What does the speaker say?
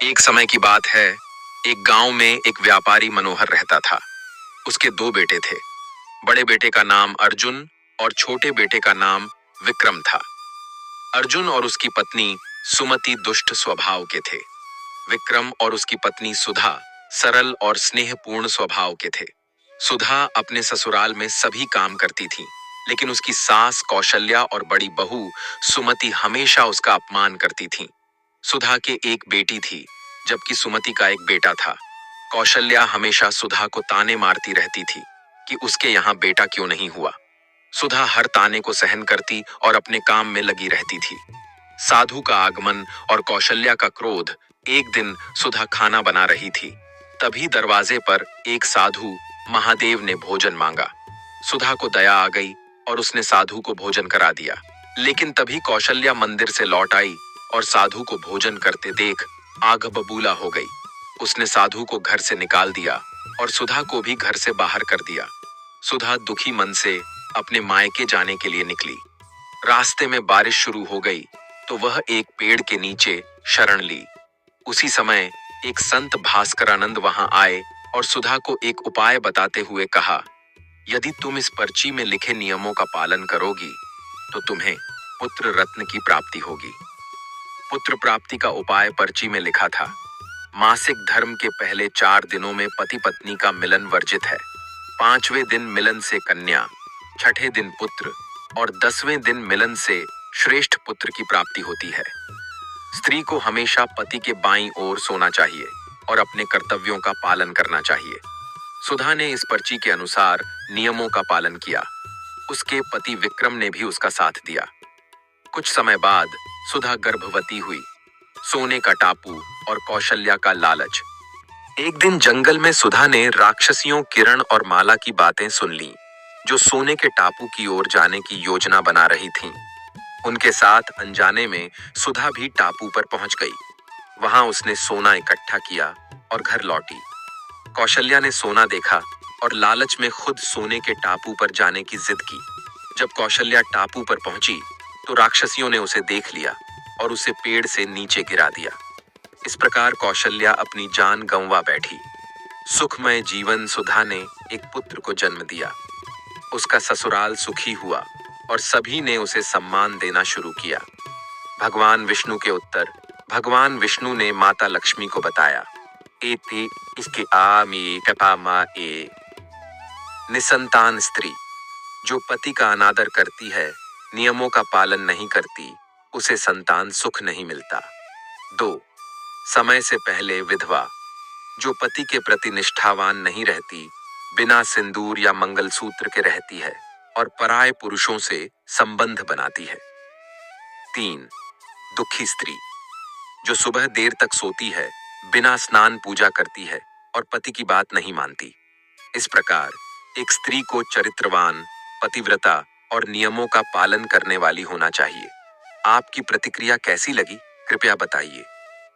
एक समय की बात है। एक गांव में एक व्यापारी मनोहर रहता था। उसके दो बेटे थे। बड़े बेटे का नाम अर्जुन और छोटे बेटे का नाम विक्रम था। अर्जुन और उसकी पत्नी सुमति दुष्ट स्वभाव के थे। विक्रम और उसकी पत्नी सुधा सरल और स्नेहपूर्ण स्वभाव के थे। सुधा अपने ससुराल में सभी काम करती थी, लेकिन उसकी सास कौशल्या और बड़ी बहू सुमति हमेशा उसका अपमान करती थीं। सुधा के एक बेटी थी, जबकि सुमति का एक बेटा था। कौशल्या हमेशा सुधा को ताने मारती रहती थी कि उसके यहाँ बेटा क्यों नहीं हुआ। सुधा हर ताने को सहन करती और अपने काम में लगी रहती थी। साधु का आगमन और कौशल्या का क्रोध। एक दिन सुधा खाना बना रही थी, तभी दरवाजे पर एक साधु महादेव ने भोजन मांगा। सुधा को दया आ गई और उसने साधु को भोजन करा दिया। लेकिन तभी कौशल्या मंदिर से लौट आई और साधु को भोजन करते देख आग बबूला हो गई। उसने साधु को घर से निकाल दिया और सुधा को भी घर से बाहर कर दिया। सुधा दुखी मन से अपने मायके जाने के लिए निकली। रास्ते में बारिश शुरू हो गई तो वह एक पेड़ के नीचे शरण ली। उसी समय एक संत भास्करानंद वहां आए और सुधा को एक उपाय बताते हुए कहा, यदि तुम इस पर्ची में लिखे नियमों का पालन करोगी तो तुम्हें पुत्र रत्न की प्राप्ति होगी। पुत्र प्राप्ति का उपाय पर्ची में लिखा था। मासिक धर्म के पहले 4 दिनों में पति पत्नी का मिलन वर्जित है। 5वें दिन मिलन से कन्या, 6ठे दिन पुत्र और 10वें दिन मिलन से श्रेष्ठ पुत्र की प्राप्ति होती है। स्त्री को हमेशा पति के बाईं ओर सोना चाहिए और अपने कर्तव्यों का पालन करना चाहिए। सुधा ने इस पर्ची के अनुसार नियमों का पालन किया। उसके पति विक्रम ने भी उसका साथ दिया। कुछ समय बाद सुधा गर्भवती हुई। सोने का टापू और कौशल्या का लालच। एक दिन जंगल में सुधा ने राक्षसियों किरण और माला की बातें सुन ली, जो सोने के टापू की ओर जाने की योजना बना रही थीं। उनके साथ अनजाने में सुधा भी टापू पर पहुंच गई। वहां उसने सोना इकट्ठा किया और घर लौटी। कौशल्या ने सोना देखा और लालच में खुद सोने के टापू पर जाने की जिद की। जब कौशल्या टापू पर पहुंची तो राक्षसियों ने उसे देख लिया और उसे पेड़ से नीचे गिरा दिया। इस प्रकार कौशल्या अपनी जान गंवा बैठी। सुखमय जीवन सुधा ने एक पुत्र को जन्म दिया। उसका ससुराल सुखी हुआ और सभी ने उसे सम्मान देना शुरू किया। भगवान विष्णु के उत्तर। भगवान विष्णु ने माता लक्ष्मी को बताया, एते इसके आमी कपामा ए। निसंतान स्त्री जो पति का अनादर करती है, नियमों का पालन नहीं करती, उसे संतान सुख नहीं मिलता। 2. समय से पहले विधवा जो पति के प्रति निष्ठावान नहीं रहती, बिना सिंदूर या मंगलसूत्र के रहती है और पराये पुरुषों से संबंध बनाती है। 3. दुखी स्त्री जो सुबह देर तक सोती है, बिना स्नान पूजा करती है और पति की बात नहीं मानती। इस प्रकार एक स्त्री को चरित्रवान, पतिव्रता और नियमों का पालन करने वाली होना चाहिए। आपकी प्रतिक्रिया कैसी लगी, कृपया बताइए।